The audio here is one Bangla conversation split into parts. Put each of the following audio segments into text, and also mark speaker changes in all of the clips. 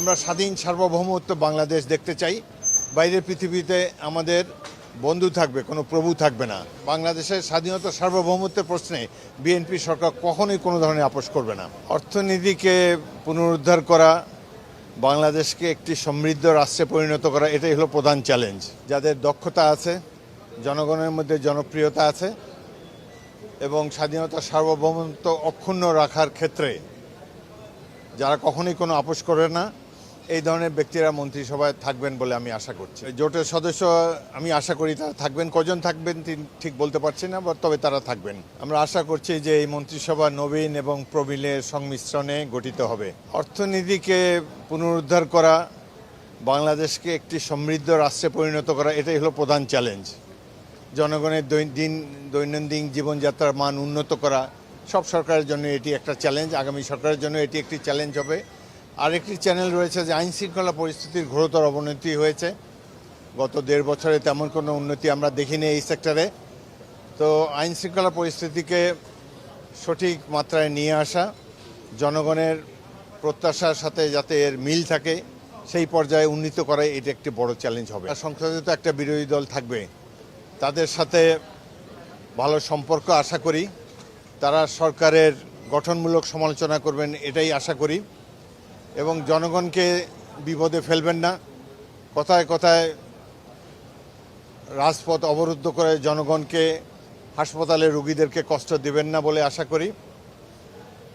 Speaker 1: আমরা স্বাধীন সার্বভৌমত্ব বাংলাদেশ দেখতে চাই। বাইরের পৃথিবীতে আমাদের বন্ধু থাকবে, কোনো প্রভু থাকবে না। বাংলাদেশের স্বাধীনতা সার্বভৌমত্বের প্রশ্নে বিএনপি সরকার কখনোই কোনো ধরনের আপোষ করবে না। অর্থনীতিকে পুনরুদ্ধার করা, বাংলাদেশকে একটি সমৃদ্ধ রাষ্ট্রে পরিণত করা, এটাই হলো প্রধান চ্যালেঞ্জ। যাদের দক্ষতা আছে, জনগণের মধ্যে জনপ্রিয়তা আছে এবং স্বাধীনতা সার্বভৌমত্ব অক্ষুণ্ণ রাখার ক্ষেত্রে যারা কখনোই কোনো আপোষ করে না, এই ধরনের ব্যক্তিরা মন্ত্রিসভায় থাকবেন বলে আমি আশা করছি। জোটের সদস্য আমি আশা করি তারা থাকবেন। কজন থাকবেন ঠিক বলতে পারছি না, তবে তারা থাকবেন। আমরা আশা করছি যে এই মন্ত্রিসভা নবীন এবং প্রবীণের সংমিশ্রণে গঠিত হবে। অর্থনীতিকে পুনরুদ্ধার করা, বাংলাদেশকে একটি সমৃদ্ধ রাষ্ট্রে পরিণত করা, এটাই হলো প্রধান চ্যালেঞ্জ। জনগণের দৈনন্দিন জীবনযাত্রার মান উন্নত করা সব সরকারের জন্য এটি একটা চ্যালেঞ্জ। আগামী সরকারের জন্য এটি একটি চ্যালেঞ্জ হবে। আরেকটি চ্যানেল রয়েছে যে আইন শৃঙ্খলা পরিস্থিতির ঘোরতর অবনতি হয়েছে। গত 1.5 বছরে তেমন কোনো উন্নতি আমরা দেখিনি এই সেক্টরে। তো আইন শৃঙ্খলা পরিস্থিতিকে সঠিক মাত্রায় নিয়ে আসা, জনগণের প্রত্যাশার সাথে যাতে এর মিল থাকে সেই পর্যায়ে উন্নীত করা, এটি একটি বড় চ্যালেঞ্জ হবে। সংসদে তো একটা বিরোধী দল থাকবে, তাদের সাথে ভালো সম্পর্ক আশা করি। তারা সরকারের গঠনমূলক সমালোচনা করবেন এটাই আশা করি এবং জনগণকে বিপদে ফেলবেন না। কথায় কথায় রাজপথ অবরুদ্ধ করে জনগণকে, হাসপাতালে রোগীদেরকে কষ্ট দেবেন না বলে আশা করি।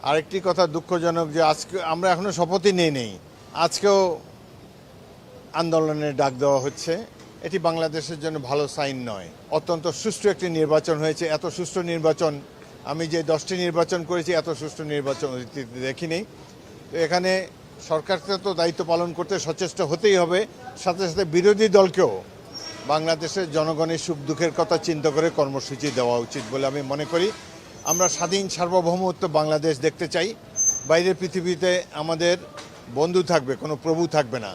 Speaker 1: আরেকটি কথা দুঃখজনক যে আজকে আমরা এখনো শপথই নেই, আজকেও আন্দোলনের ডাক দেওয়া হচ্ছে। এটি বাংলাদেশের জন্য ভালো সাইন নয়। অত্যন্ত সুষ্ঠু একটি নির্বাচন হয়েছে। এত সুষ্ঠু নির্বাচন আমি যে 10টি নির্বাচন করেছি, এত সুষ্ঠু নির্বাচন দেখিনি। তো এখানে সরকারকে তো দায়িত্ব পালন করতে সচেষ্ট হতেই হবে, সাথে সাথে বিরোধী দলকেও বাংলাদেশের জনগণের সুখ দুঃখের কথা চিন্তা করে কর্মসূচি দেওয়া উচিত বলে আমি মনে করি। আমরা স্বাধীন সার্বভৌমত্ব বাংলাদেশ দেখতে চাই। বাইরের পৃথিবীতে আমাদের বন্ধু থাকবে, কোনো প্রভু থাকবে না।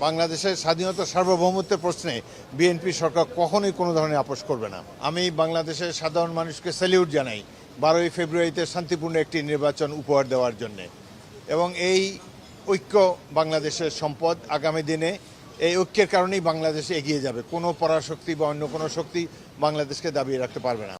Speaker 1: বাংলাদেশের স্বাধীনতা সার্বভৌমত্বের প্রশ্নে বিএনপি সরকার কখনোই কোনো ধরনের আপোষ করবে না। আমি বাংলাদেশের সাধারণ মানুষকে স্যালিউট জানাই 12ই ফেব্রুয়ারিতে শান্তিপূর্ণ একটি নির্বাচন উপহার দেওয়ার জন্য এবং এই ঐক্য বাংলাদেশের সম্পদ। আগামী দিনে এই ঐক্যের কারণেই বাংলাদেশ এগিয়ে যাবে। কোনো পরাশক্তি বা অন্য কোনো শক্তি বাংলাদেশকে দাবিয়ে রাখতে পারবে না।